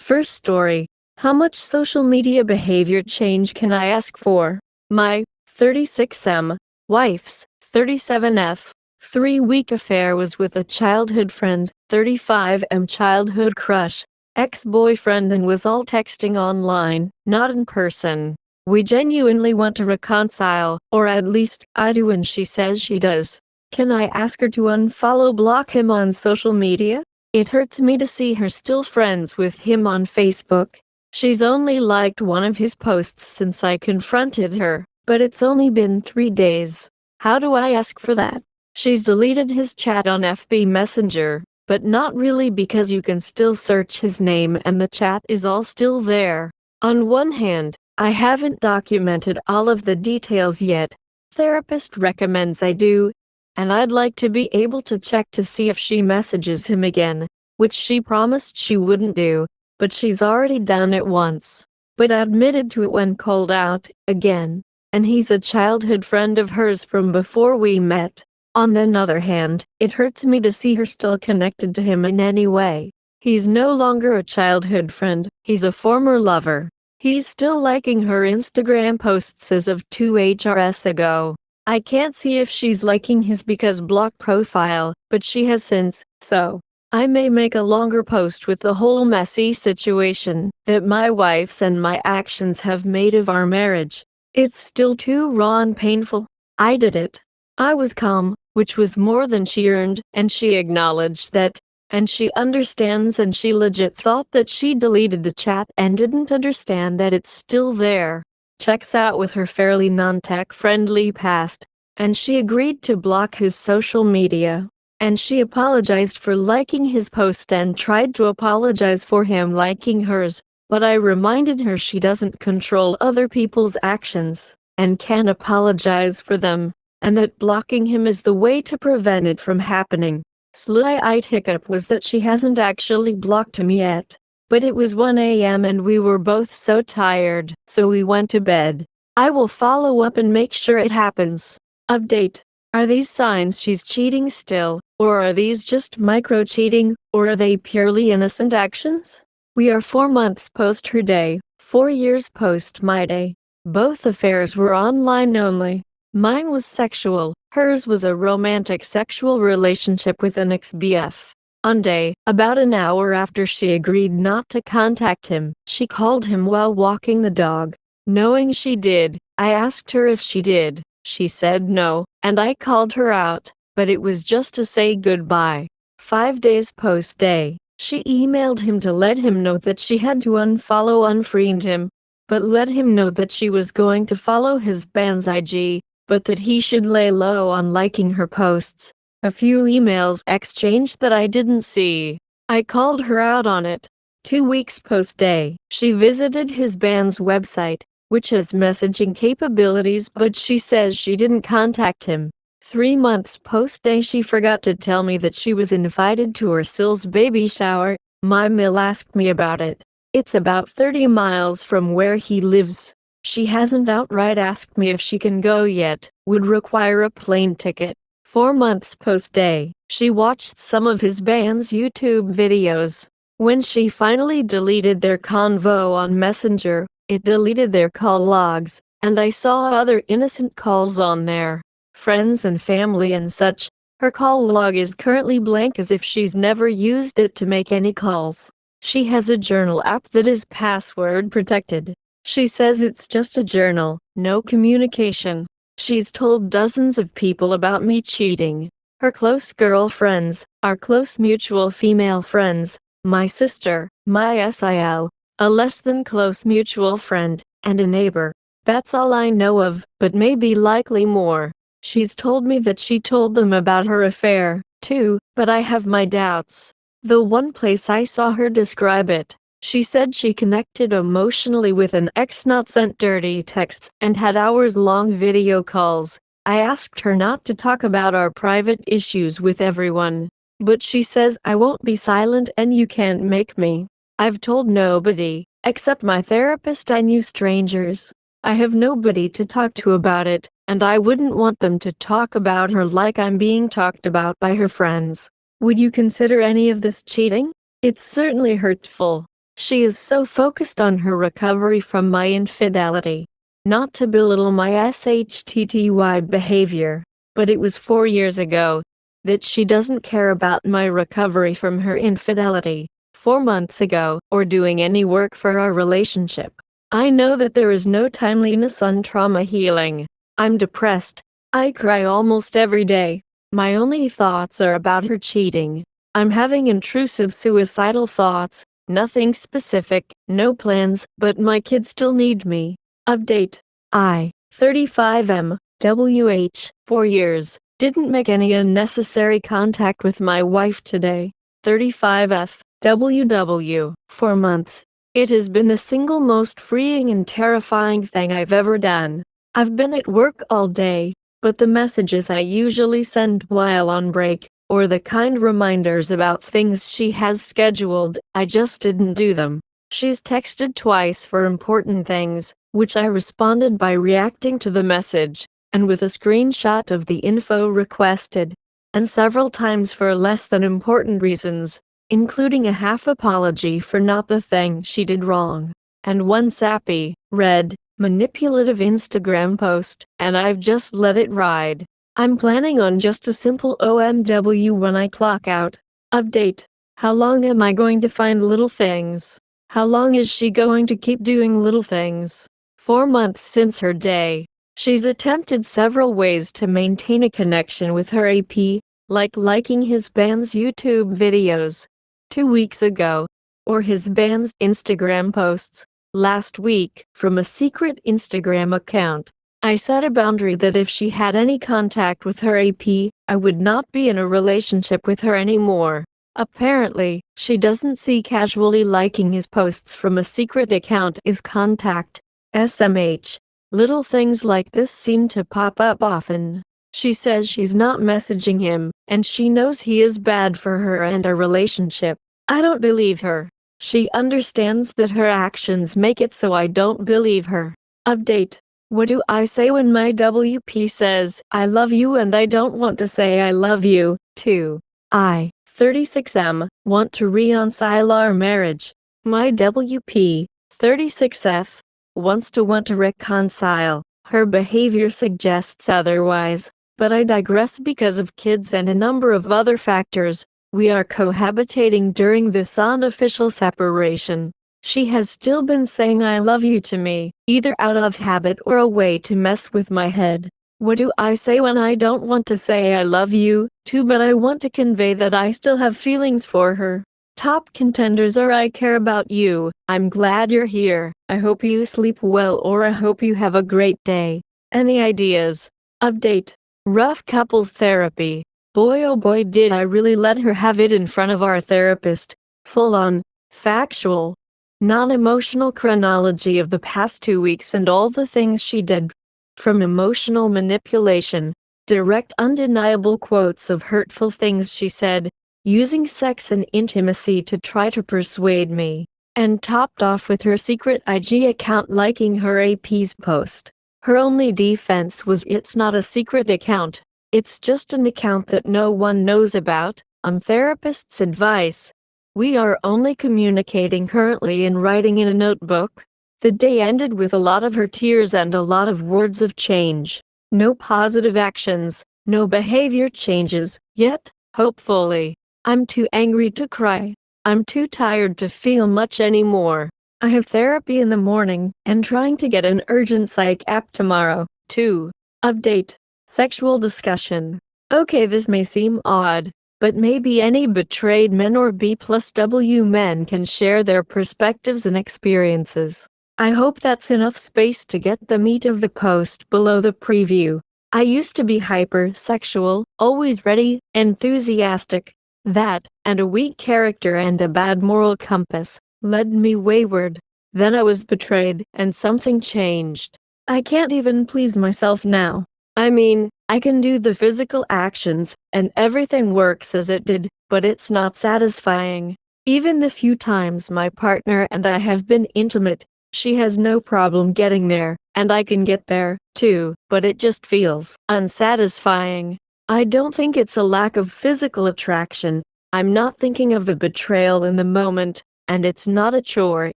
First story. How much social media behavior change can I ask for? My 36M wife's 37F 3-week affair was with a childhood friend, 35M childhood crush, ex-boyfriend, and was all texting online, not in person. We genuinely want to reconcile, or at least I do, and she says she does. Can I ask her to unfollow block him on social media? It hurts me to see her still friends with him on Facebook. She's only liked one of his posts since I confronted her, but it's only been 3 days. How do I ask for that? She's deleted his chat on FB Messenger, but not really, because you can still search his name and the chat is all still there. On one hand, I haven't documented all of the details yet. Therapist recommends I do, and I'd like to be able to check to see if she messages him again, which she promised she wouldn't do, but she's already done it once. But admitted to it when called out again, and he's a childhood friend of hers from before we met. On the other hand, it hurts me to see her still connected to him in any way. He's no longer a childhood friend, he's a former lover. He's still liking her Instagram posts as of 2 hours ago. I can't see if she's liking his because block profile, but she has since, so I may make a longer post with the whole messy situation that my wife's and my actions have made of our marriage. It's still too raw and painful. I did it. I was calm, which was more than she earned, and she acknowledged that, and she understands, and she legit thought that she deleted the chat and didn't understand that it's still there. Checks out with her fairly non-tech friendly past, and she agreed to block his social media. And she apologized for liking his post and tried to apologize for him liking hers, but I reminded her she doesn't control other people's actions, and can't apologize for them, and that blocking him is the way to prevent it from happening. Slight hiccup was that she hasn't actually blocked him yet. But it was 1 a.m. and we were both so tired, so we went to bed. I will follow up and make sure it happens. Update. Are these signs she's cheating still, or are these just micro-cheating, or are they purely innocent actions? We are 4 months post her day, 4 years post my day. Both affairs were online only. Mine was sexual, hers was a romantic sexual relationship with an ex-BF. On day, about an hour after she agreed not to contact him, she called him while walking the dog. Knowing she did, I asked her if she did. She said no, and I called her out, but it was just to say goodbye. 5 days post day, she emailed him to let him know that she had to unfriend him, but let him know that she was going to follow his band's IG, but that he should lay low on liking her posts. A few emails exchanged that I didn't see. I called her out on it. 2 weeks post day, she visited his band's website, which has messaging capabilities, but she says she didn't contact him. 3 months post day, she forgot to tell me that she was invited to her Sil's baby shower. My Mill asked me about it. It's about 30 miles from where he lives. She hasn't outright asked me if she can go yet, would require a plane ticket. 4 months post day, she watched some of his band's YouTube videos. When she finally deleted their convo on Messenger, it deleted their call logs, and I saw other innocent calls on there. Friends and family and such. Her call log is currently blank, as if she's never used it to make any calls. She has a journal app that is password protected. She says it's just a journal, no communication. She's told dozens of people about me cheating. Her close girlfriends, our close mutual female friends, my sister, my SIL, a less than close mutual friend, and a neighbor. That's all I know of, but maybe likely more. She's told me that she told them about her affair, too, but I have my doubts. The one place I saw her describe it, she said she connected emotionally with an ex, not sent dirty texts, and had hours-long video calls. I asked her not to talk about our private issues with everyone, but she says I won't be silent and you can't make me. I've told nobody, except my therapist and you strangers. I have nobody to talk to about it, and I wouldn't want them to talk about her like I'm being talked about by her friends. Would you consider any of this cheating? It's certainly hurtful. She is so focused on her recovery from my infidelity. Not to belittle my SHTTY behavior, but it was 4 years ago that she doesn't care about my recovery from her infidelity, 4 months ago, or doing any work for our relationship. I know that there is no timeliness on trauma healing. I'm depressed. I cry almost every day. My only thoughts are about her cheating. I'm having intrusive suicidal thoughts. Nothing specific, no plans, but my kids still need me. Update. I, 35M, WH, 4 years, didn't make any unnecessary contact with my wife today. 35F, WW, 4 months. It has been the single most freeing and terrifying thing I've ever done. I've been at work all day, but the messages I usually send while on break, or the kind reminders about things she has scheduled, I just didn't do them. She's texted twice for important things, which I responded by reacting to the message, and with a screenshot of the info requested, and several times for less than important reasons, including a half apology for not the thing she did wrong, and one sappy, red, manipulative Instagram post, and I've just let it ride. I'm planning on just a simple OMW when I clock out. Update. How long am I going to find little things? How long is she going to keep doing little things? 4 months since her day. She's attempted several ways to maintain a connection with her AP, like liking his band's YouTube videos 2 weeks ago, or his band's Instagram posts last week from a secret Instagram account. I set a boundary that if she had any contact with her AP, I would not be in a relationship with her anymore. Apparently, she doesn't see casually liking his posts from a secret account as contact. SMH. Little things like this seem to pop up often. She says she's not messaging him, and she knows he is bad for her and our relationship. I don't believe her. She understands that her actions make it so I don't believe her. Update. What do I say when my WP says, I love you and I don't want to say I love you, too? I, 36M, want to reconcile our marriage. My WP, 36F, want to reconcile. Her behavior suggests otherwise, but I digress because of kids and a number of other factors. We are cohabitating during this unofficial separation. She has still been saying I love you to me, either out of habit or a way to mess with my head. What do I say when I don't want to say I love you, too, but I want to convey that I still have feelings for her? Top contenders are I care about you, I'm glad you're here, I hope you sleep well, or I hope you have a great day. Any ideas? Update. Rough couples therapy. Boy oh boy did I really let her have it in front of our therapist. Full on, factual, non-emotional chronology of the past 2 weeks and all the things she did. From emotional manipulation, direct undeniable quotes of hurtful things she said, using sex and intimacy to try to persuade me, and topped off with her secret IG account liking her AP's post. Her only defense was it's not a secret account, it's just an account that no one knows about. On therapist's advice, we are only communicating currently in writing in a notebook. The day ended with a lot of her tears and a lot of words of change. No positive actions, no behavior changes, yet, hopefully. I'm too angry to cry. I'm too tired to feel much anymore. I have therapy in the morning, and trying to get an urgent psych app tomorrow, too. Update. Sexual discussion. Okay, this may seem odd, but maybe any betrayed men or B+W men can share their perspectives and experiences. I hope that's enough space to get the meat of the post below the preview. I used to be hypersexual, always ready, enthusiastic. That, and a weak character and a bad moral compass, led me wayward. Then I was betrayed, and something changed. I can't even please myself now. I mean, I can do the physical actions, and everything works as it did, but it's not satisfying. Even the few times my partner and I have been intimate, she has no problem getting there, and I can get there, too, but it just feels unsatisfying. I don't think it's a lack of physical attraction. I'm not thinking of the betrayal in the moment. and it's not a chore,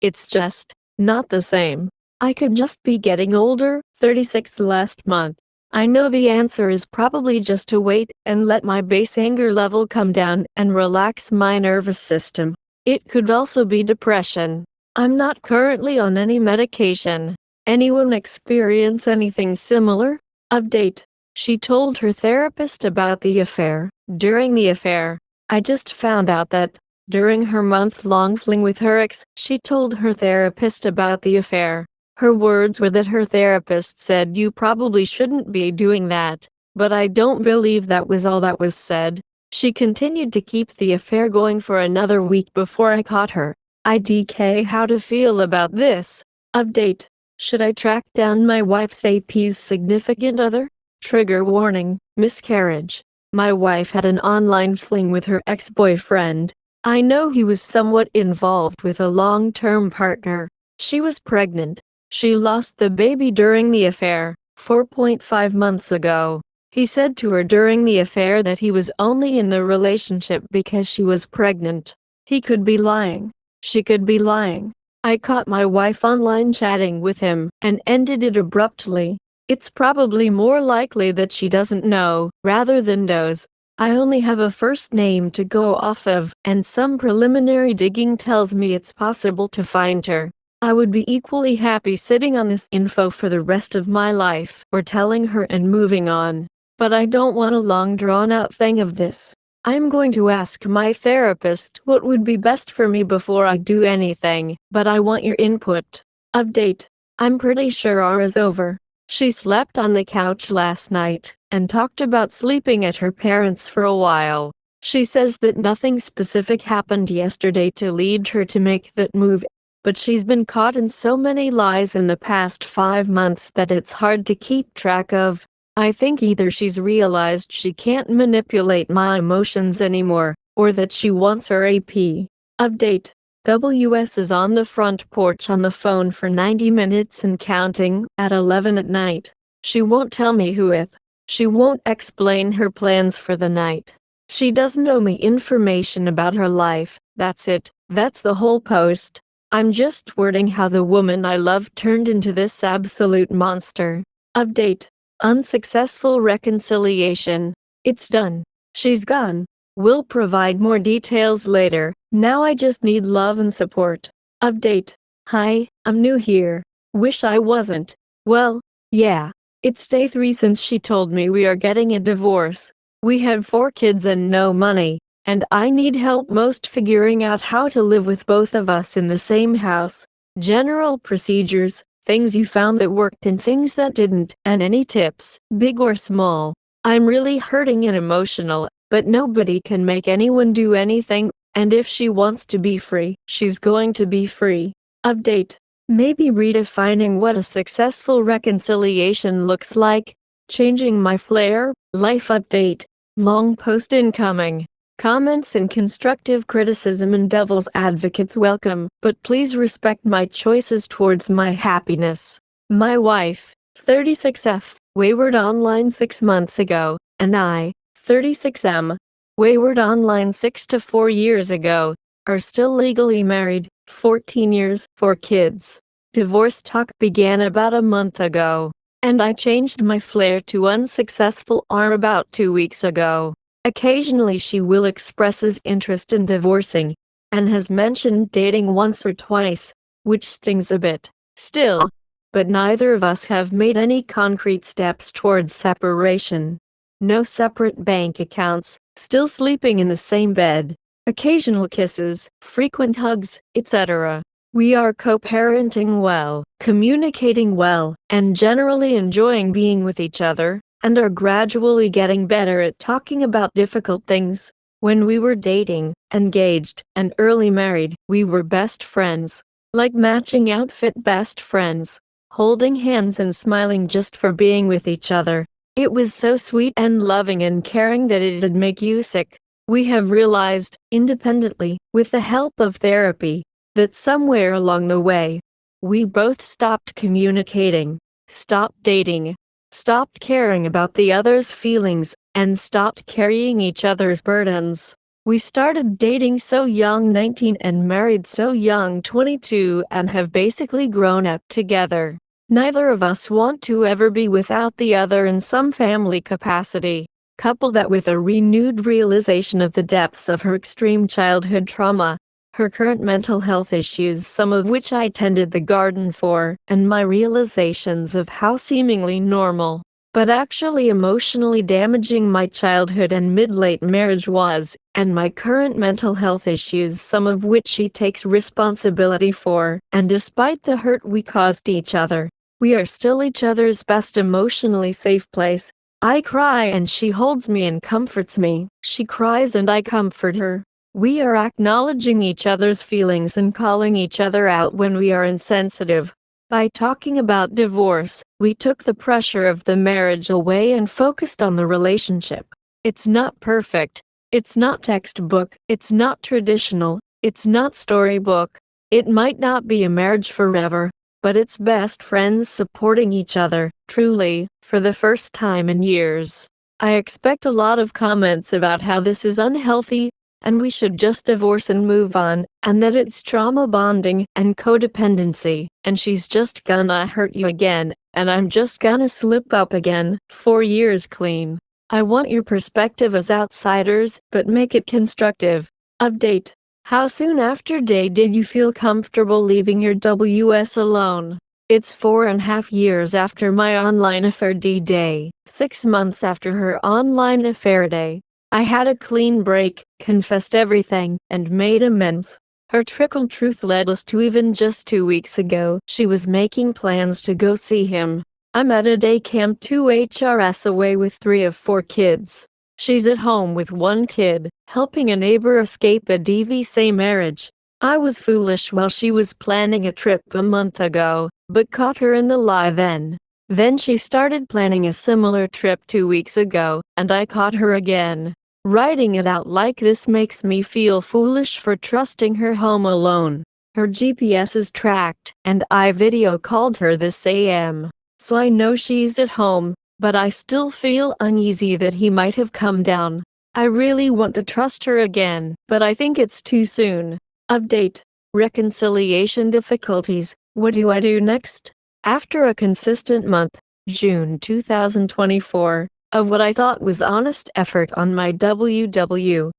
it's just not the same. I could just be getting older. 36 last month. I know the answer is probably just to wait and let my base anger level come down and relax my nervous system. It could also be depression. I'm not currently on any medication. Anyone experience anything similar? Update. She told her therapist about the affair. During the affair, I just found out that, during her month-long fling with her ex, she told her therapist about the affair. Her words were that her therapist said you probably shouldn't be doing that, but I don't believe that was all that was said. She continued to keep the affair going for another week before I caught her. IDK how to feel about this. Update. Should I track down my wife's AP's significant other? Trigger warning, miscarriage. My wife had an online fling with her ex-boyfriend. I know he was somewhat involved with a long-term partner. She was pregnant. She lost the baby during the affair, 4.5 months ago. He said to her during the affair that he was only in the relationship because she was pregnant. He could be lying. She could be lying. I caught my wife online chatting with him and ended it abruptly. It's probably more likely that she doesn't know, rather than knows. I only have a first name to go off of, and some preliminary digging tells me it's possible to find her. I would be equally happy sitting on this info for the rest of my life, or telling her and moving on. But I don't want a long drawn-out thing of this. I'm going to ask my therapist what would be best for me before I do anything, but I want your input. Update. I'm pretty sure Aura's over. She slept on the couch last night, and talked about sleeping at her parents' for a while. She says that nothing specific happened yesterday to lead her to make that move. But she's been caught in so many lies in the past 5 months that it's hard to keep track of. I think either she's realized she can't manipulate my emotions anymore, or that she wants her AP. Update. WS is on the front porch on the phone for 90 minutes and counting, at 11 at night. She won't tell me who with. She won't explain her plans for the night. She doesn't owe me information about her life. That's it. That's the whole post. I'm just wording how the woman I love turned into this absolute monster. Update. Unsuccessful reconciliation. It's done. She's gone. We'll provide more details later. Now I just need love and support. Update. Hi, I'm new here. Wish I wasn't. Well, yeah. It's day 3 since she told me we are getting a divorce. We have 4 kids and no money. And I need help most figuring out how to live with both of us in the same house. General procedures, things you found that worked and things that didn't, and any tips, big or small. I'm really hurting and emotional, but nobody can make anyone do anything, and if she wants to be free, she's going to be free. Update. Maybe redefining what a successful reconciliation looks like. Changing my flair. Life update. Long post incoming. Comments and constructive criticism and devil's advocates welcome, but please respect my choices towards my happiness. My wife, 36F, wayward online 6 months ago, and I, 36M, wayward online 6 to 4 years ago, are still legally married, 14 years, 4 kids. Divorce talk began about a month ago, and I changed my flair to unsuccessful about 2 weeks ago. Occasionally she will expresses interest in divorcing, and has mentioned dating once or twice, which stings a bit, still. But neither of us have made any concrete steps towards separation. No separate bank accounts, still sleeping in the same bed, occasional kisses, frequent hugs, etc. We are co-parenting well, communicating well, and generally enjoying being with each other, and are gradually getting better at talking about difficult things. When we were dating, engaged, and early married, we were best friends. Like matching outfit best friends. Holding hands and smiling just for being with each other. It was so sweet and loving and caring that it'd make you sick. We have realized, independently, with the help of therapy, that somewhere along the way, we both stopped communicating, stopped dating, stopped caring about the other's feelings, and stopped carrying each other's burdens. We started dating so young 19 and married so young 22 and have basically grown up together. Neither of us want to ever be without the other in some family capacity. Couple that with a renewed realization of the depths of her extreme childhood trauma, her current mental health issues, some of which I tended the garden for, and my realizations of how seemingly normal, but actually emotionally damaging my childhood and mid-late marriage was, and my current mental health issues, some of which she takes responsibility for, and despite the hurt we caused each other, we are still each other's best emotionally safe place. I cry and she holds me and comforts me. She cries and I comfort her. We are acknowledging each other's feelings and calling each other out when we are insensitive. By talking about divorce, we took the pressure of the marriage away and focused on the relationship. It's not perfect. It's not textbook. It's not traditional. It's not storybook. It might not be a marriage forever, but it's best friends supporting each other, truly, for the first time in years. I expect a lot of comments about how this is unhealthy, and we should just divorce and move on, and that it's trauma bonding and codependency, and she's just gonna hurt you again, and I'm just gonna slip up again. 4 years clean. I want your perspective as outsiders, but make it constructive. Update. How soon after day did you feel comfortable leaving your WS alone? It's 4.5 years after my online affair day, 6 months after her online affair day. I had a clean break, confessed everything, and made amends. Her trickle truth led us to even just 2 weeks ago, she was making plans to go see him. I'm at a day camp 2 HRS away with 3 of 4 kids. She's at home with 1 kid, helping a neighbor escape a DVC marriage. I was foolish while she was planning a trip a month ago, but caught her in the lie then. Then she started planning a similar trip 2 weeks ago, and I caught her again. Writing it out like this makes me feel foolish for trusting her home alone. Her GPS is tracked, and I video called her this AM, so I know she's at home. But I still feel uneasy that he might have come down. I really want to trust her again, but I think it's too soon. Update. Reconciliation difficulties. What do I do next? After a consistent month, June 2024, of what I thought was honest effort on my WW,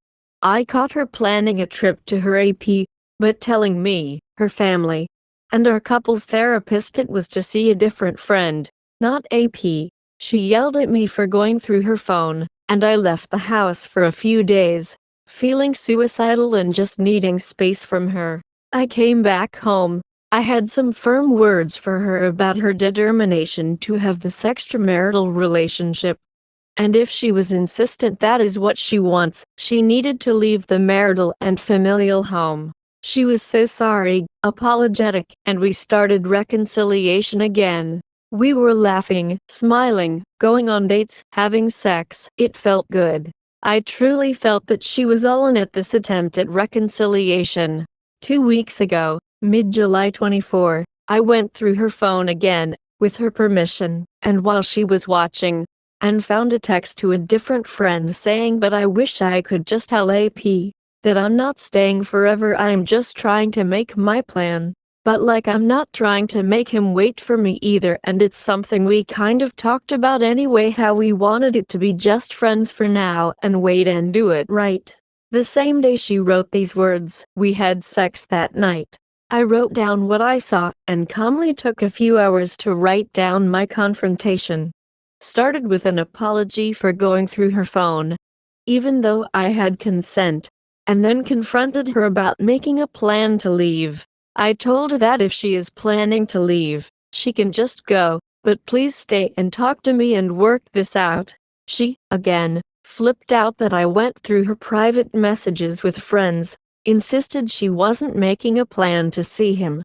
I caught her planning a trip to her AP, but telling me, her family, and our couples therapist it was to see a different friend, not AP. She yelled at me for going through her phone, and I left the house for a few days, feeling suicidal and just needing space from her. I came back home. I had some firm words for her about her determination to have this extramarital relationship. And if she was insistent that is what she wants, she needed to leave the marital and familial home. She was so sorry, apologetic, and we started reconciliation again. We were laughing, smiling, going on dates, having sex. It felt good. I truly felt that she was all in at this attempt at reconciliation. 2 weeks ago, mid-July 24, I went through her phone again, with her permission, and while she was watching, and found a text to a different friend saying but I wish I could just tell AP that I'm not staying forever, I'm just trying to make my plan. But like I'm not trying to make him wait for me either, and it's something we kind of talked about anyway, how we wanted it to be just friends for now and wait and do it right. The same day she wrote these words, we had sex that night. I wrote down what I saw and calmly took a few hours to write down my confrontation. Started with an apology for going through her phone, even though I had consent, and then confronted her about making a plan to leave. I told her that if she is planning to leave, she can just go, but please stay and talk to me and work this out. She, again, flipped out that I went through her private messages with friends, insisted she wasn't making a plan to see him.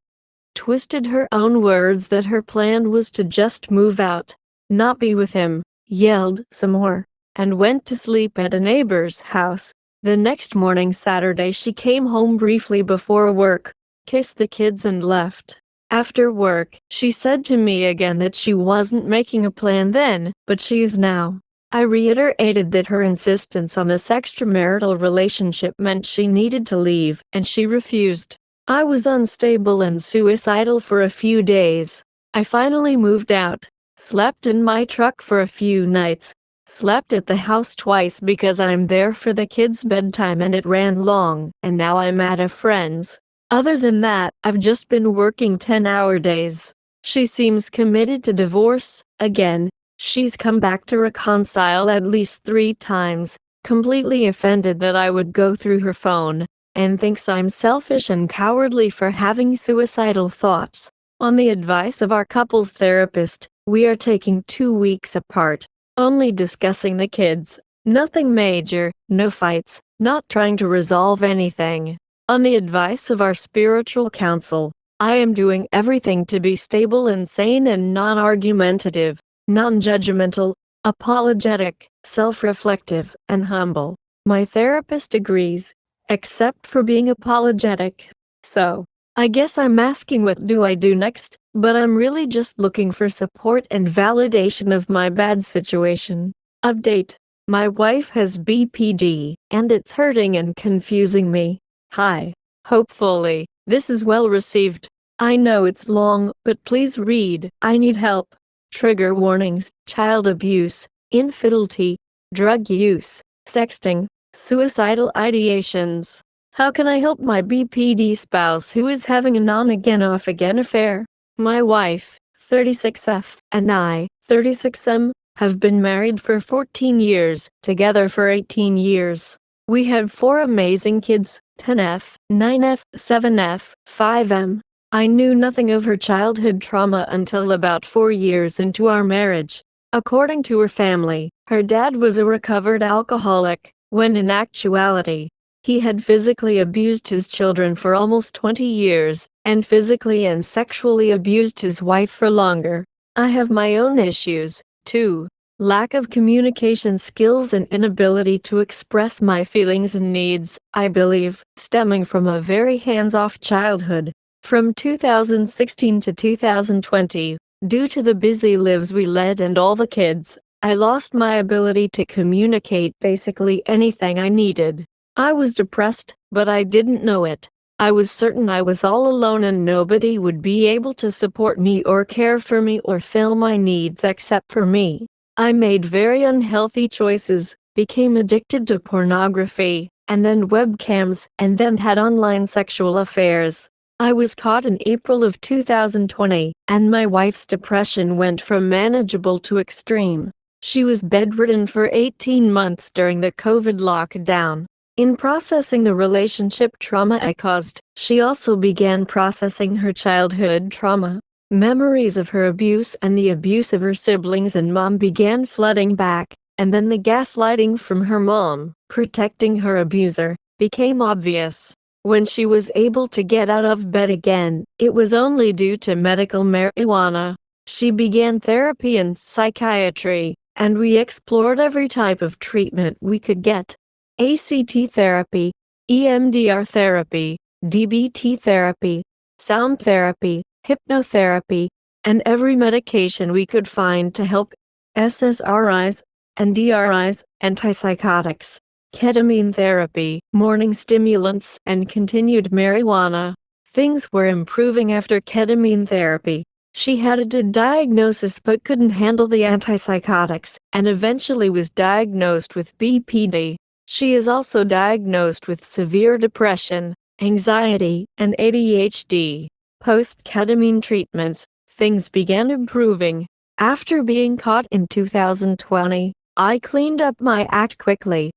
Twisted her own words that her plan was to just move out, not be with him, yelled some more, and went to sleep at a neighbor's house. The next morning, Saturday, she came home briefly before work, kissed the kids and left. After work, she said to me again that she wasn't making a plan then, but she is now. I reiterated that her insistence on this extramarital relationship meant she needed to leave, and she refused. I was unstable and suicidal for a few days. I finally moved out, slept in my truck for a few nights, slept at the house twice because I'm there for the kids' bedtime and it ran long, and now I'm at a friend's. Other than that, I've just been working 10-hour days. She seems committed to divorce. Again, she's come back to reconcile at least 3 times, completely offended that I would go through her phone, and thinks I'm selfish and cowardly for having suicidal thoughts. On the advice of our couples therapist, we are taking 2 weeks apart, only discussing the kids. Nothing major, no fights, not trying to resolve anything. On the advice of our spiritual counsel, I am doing everything to be stable and sane and non-argumentative, non-judgmental, apologetic, self-reflective, and humble. My therapist agrees, except for being apologetic. So, I guess I'm asking what do I do next, but I'm really just looking for support and validation of my bad situation. Update. My wife has BPD, and it's hurting and confusing me. Hi. Hopefully, this is well received. I know it's long, but please read. I need help. Trigger warnings, child abuse, infidelity, drug use, sexting, suicidal ideations. How can I help my BPD spouse who is having a on-again off-again affair? My wife, 36F, and I, 36M, have been married for 14 years, together for 18 years. We had 4 amazing kids, 10F, 9F, 7F, 5M. I knew nothing of her childhood trauma until about 4 years into our marriage. According to her family, her dad was a recovered alcoholic, when in actuality, he had physically abused his children for almost 20 years, and physically and sexually abused his wife for longer. I have my own issues, too. Lack of communication skills and inability to express my feelings and needs, I believe, stemming from a very hands-off childhood. From 2016 to 2020, due to the busy lives we led and all the kids, I lost my ability to communicate basically anything I needed. I was depressed, but I didn't know it. I was certain I was all alone and nobody would be able to support me or care for me or fill my needs except for me. I made very unhealthy choices, became addicted to pornography, and then webcams, and then had online sexual affairs. I was caught in April of 2020, and my wife's depression went from manageable to extreme. She was bedridden for 18 months during the COVID lockdown. In processing the relationship trauma I caused, she also began processing her childhood trauma. Memories of her abuse and the abuse of her siblings and mom began flooding back, and then the gaslighting from her mom, protecting her abuser, became obvious. When she was able to get out of bed again, it was only due to medical marijuana. She began therapy and psychiatry, and we explored every type of treatment we could get. ACT therapy, EMDR therapy, DBT therapy, sound therapy, hypnotherapy, and every medication we could find to help. SSRIs, NDRIs, antipsychotics, ketamine therapy, morning stimulants, and continued marijuana. Things were improving after ketamine therapy. She had a diagnosis but couldn't handle the antipsychotics, and eventually was diagnosed with BPD. She is also diagnosed with severe depression, anxiety, and ADHD. Post-ketamine treatments, things began improving. After being caught in 2020, I cleaned up my act quickly,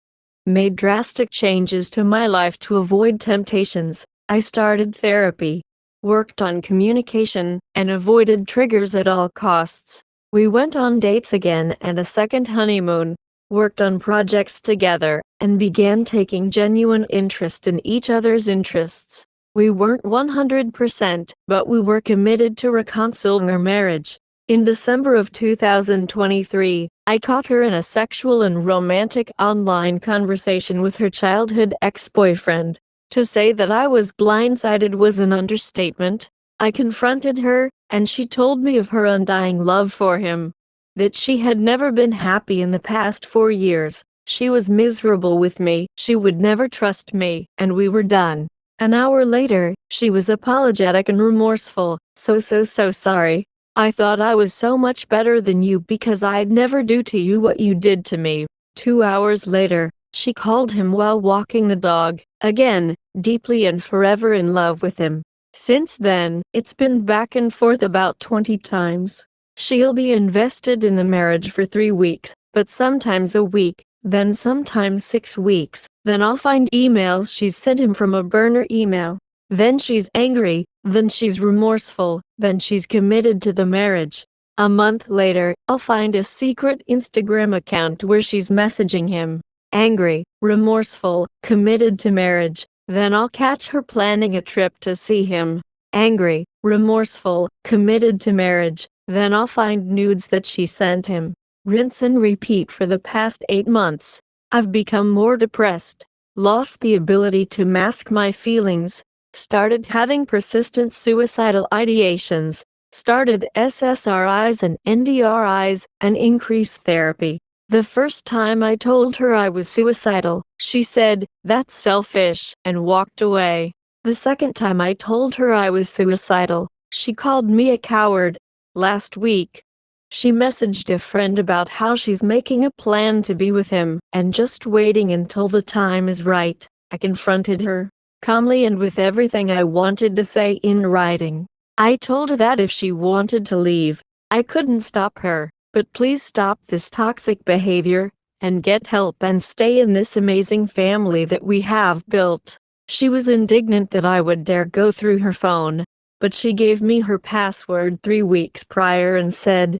made drastic changes to my life to avoid temptations. I started therapy, worked on communication, and avoided triggers at all costs. We went on dates again and a second honeymoon, worked on projects together, and began taking genuine interest in each other's interests. We weren't 100%, but we were committed to reconciling our marriage. In December of 2023, I caught her in a sexual and romantic online conversation with her childhood ex-boyfriend. To say that I was blindsided was an understatement. I confronted her, and she told me of her undying love for him. that she had never been happy in the past 4 years. She was miserable with me, she would never trust me, and we were done. An hour later, she was apologetic and remorseful. So sorry. I thought I was so much better than you because I'd never do to you what you did to me. 2 hours later, she called him while walking the dog, again, deeply and forever in love with him. Since then, it's been back and forth about 20 times. She'll be invested in the marriage for 3 weeks, but sometimes a week, then sometimes 6 weeks. Then I'll find emails she's sent him from a burner email. Then she's angry, then she's remorseful, then she's committed to the marriage. A month later, I'll find a secret Instagram account where she's messaging him. Angry, remorseful, committed to marriage. Then I'll catch her planning a trip to see him. Angry, remorseful, committed to marriage. Then I'll find nudes that she sent him. Rinse and repeat for the past 8 months. I've become more depressed, lost the ability to mask my feelings, started having persistent suicidal ideations, started SSRIs and NDRIs, and increased therapy. The first time I told her I was suicidal, she said, "That's selfish," and walked away. The second time I told her I was suicidal, she called me a coward. Last week, she messaged a friend about how she's making a plan to be with him and just waiting until the time is right. I confronted her, calmly and with everything I wanted to say in writing. I told her that if she wanted to leave, I couldn't stop her, but please stop this toxic behavior and get help and stay in this amazing family that we have built. She was indignant that I would dare go through her phone, but she gave me her password 3 weeks prior and said,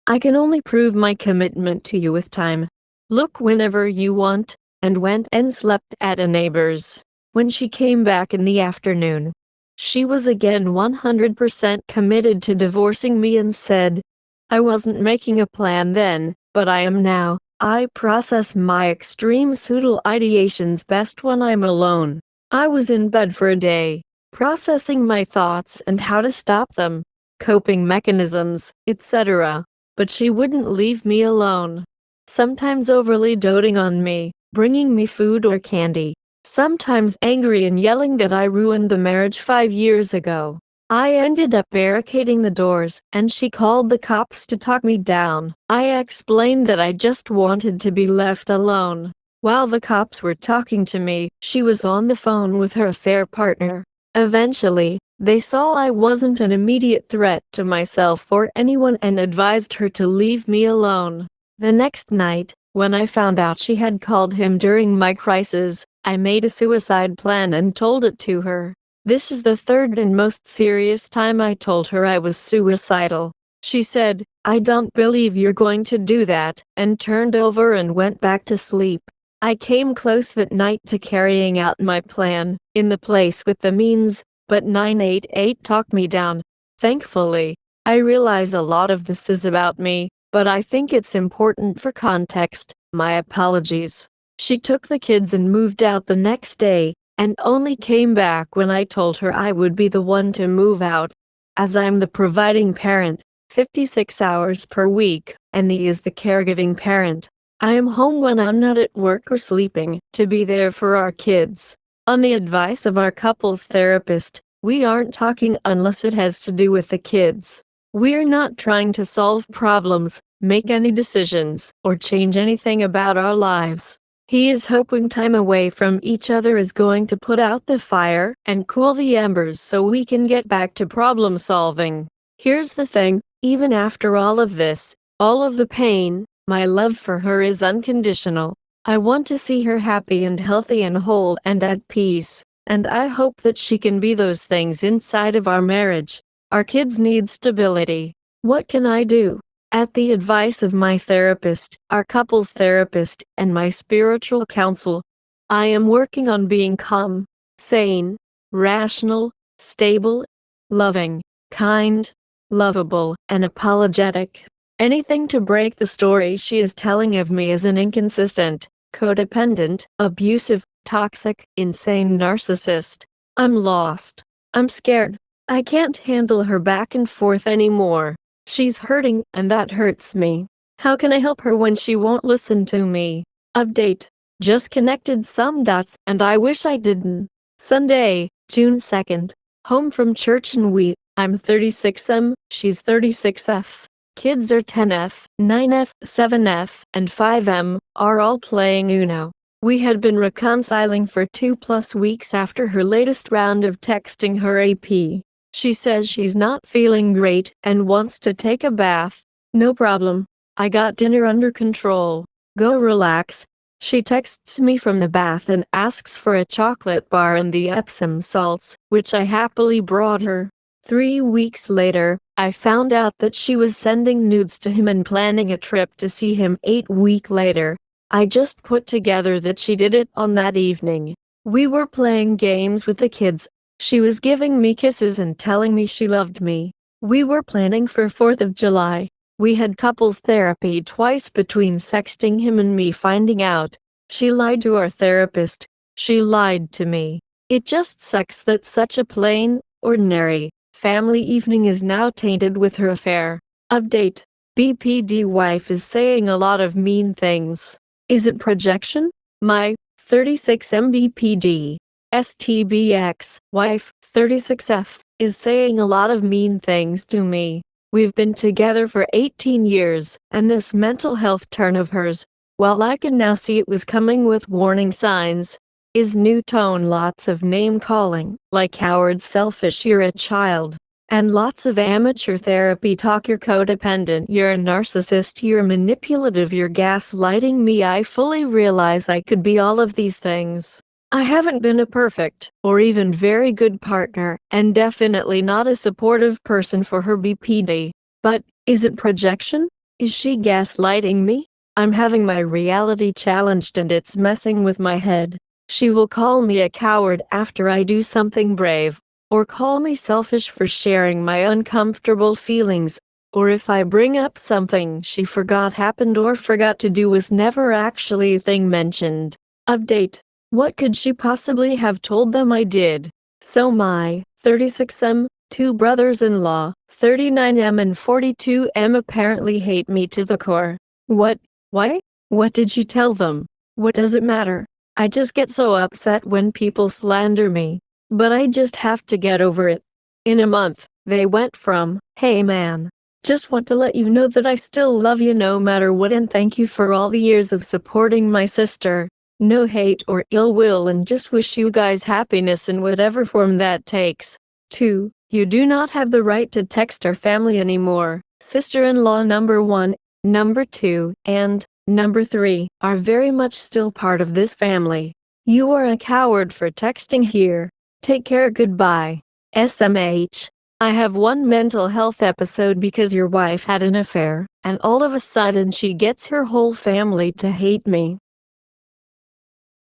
"I can only prove my commitment to you with time. Look whenever you want," and went and slept at a neighbor's. When she came back in the afternoon, she was again 100% committed to divorcing me and said, "I wasn't making a plan then, but I am now. I process my extreme suicidal ideations best when I'm alone." I was in bed for a day, processing my thoughts and how to stop them, coping mechanisms, etc. But she wouldn't leave me alone. Sometimes overly doting on me, bringing me food or candy. Sometimes angry and yelling that I ruined the marriage 5 years ago. I ended up barricading the doors, and she called the cops to talk me down. I explained that I just wanted to be left alone. While the cops were talking to me, she was on the phone with her affair partner. Eventually, they saw I wasn't an immediate threat to myself or anyone and advised her to leave me alone. The next night, when I found out she had called him during my crisis, I made a suicide plan and told it to her. This is the third and most serious time I told her I was suicidal. She said, "I don't believe you're going to do that," and turned over and went back to sleep. I came close that night to carrying out my plan, in the place with the means, but 988 talked me down. Thankfully, I realize a lot of this is about me, but I think it's important for context. My apologies. She took the kids and moved out the next day, and only came back when I told her I would be the one to move out. As I'm the providing parent, 56 hours per week, and he is the caregiving parent, I am home when I'm not at work or sleeping, to be there for our kids. On the advice of our couples therapist, we aren't talking unless it has to do with the kids. We're not trying to solve problems, make any decisions, or change anything about our lives. He is hoping time away from each other is going to put out the fire and cool the embers so we can get back to problem solving. Here's the thing, even after all of this, all of the pain, my love for her is unconditional. I want to see her happy and healthy and whole and at peace, and I hope that she can be those things inside of our marriage. Our kids need stability. What can I do? At the advice of my therapist, our couples therapist, and my spiritual counsel, I am working on being calm, sane, rational, stable, loving, kind, lovable, and apologetic. Anything to break the story she is telling of me as an inconsistent, codependent, abusive, toxic, insane narcissist. I'm lost. I'm scared. I can't handle her back and forth anymore. She's hurting, and that hurts me. How can I help her when she won't listen to me? Update. Just connected some dots and I wish I didn't. Sunday, June 2nd. Home from church and I'm 36M, she's 36F. Kids are 10F, 9F, 7F, and 5M, are all playing Uno. We had been reconciling for 2+ weeks after her latest round of texting her AP. She says she's not feeling great and wants to take a bath. No problem. I got dinner under control. Go relax. She texts me from the bath and asks for a chocolate bar and the Epsom salts, which I happily brought her. 3 weeks later, I found out that she was sending nudes to him and planning a trip to see him 8 weeks later. I just put together that she did it on that evening. We were playing games with the kids. She was giving me kisses and telling me she loved me. We were planning for 4th of July. We had couples therapy twice between sexting him and me finding out. She lied to our therapist. She lied to me. It just sucks that such a plain, ordinary, family evening is now tainted with her affair. Update. BPD wife is saying a lot of mean things. Is it projection? My 36 MBPD STBX wife 36F is saying a lot of mean things to me. We've been together for 18 years, and this mental health turn of hers, well, I can now see it was coming with warning signs. Is new tone, lots of name calling, like coward, selfish, you're a child, and lots of amateur therapy talk, you're codependent, you're a narcissist, you're manipulative, you're gaslighting me. I fully realize I could be all of these things. I haven't been a perfect, or even very good partner, and definitely not a supportive person for her BPD. But, is it projection? Is she gaslighting me? I'm having my reality challenged and it's messing with my head. She will call me a coward after I do something brave, or call me selfish for sharing my uncomfortable feelings, or if I bring up something she forgot happened or forgot to do was never actually a thing mentioned. Update. What could she possibly have told them I did? So my 36M, 2 brothers-in-law, 39M and 42M apparently hate me to the core. What? Why? What did you tell them? What does it matter? I just get so upset when people slander me. But I just have to get over it. In a month, they went from, "Hey man, just want to let you know that I still love you no matter what and thank you for all the years of supporting my sister. No hate or ill will and just wish you guys happiness in whatever form that takes." 2. You do not have the right to text our family anymore. Sister-in-law number 1, number 2, and number 3 are very much still part of this family. You are a coward for texting here. Take care, goodbye. SMH. I have one mental health episode because your wife had an affair, and all of a sudden she gets her whole family to hate me.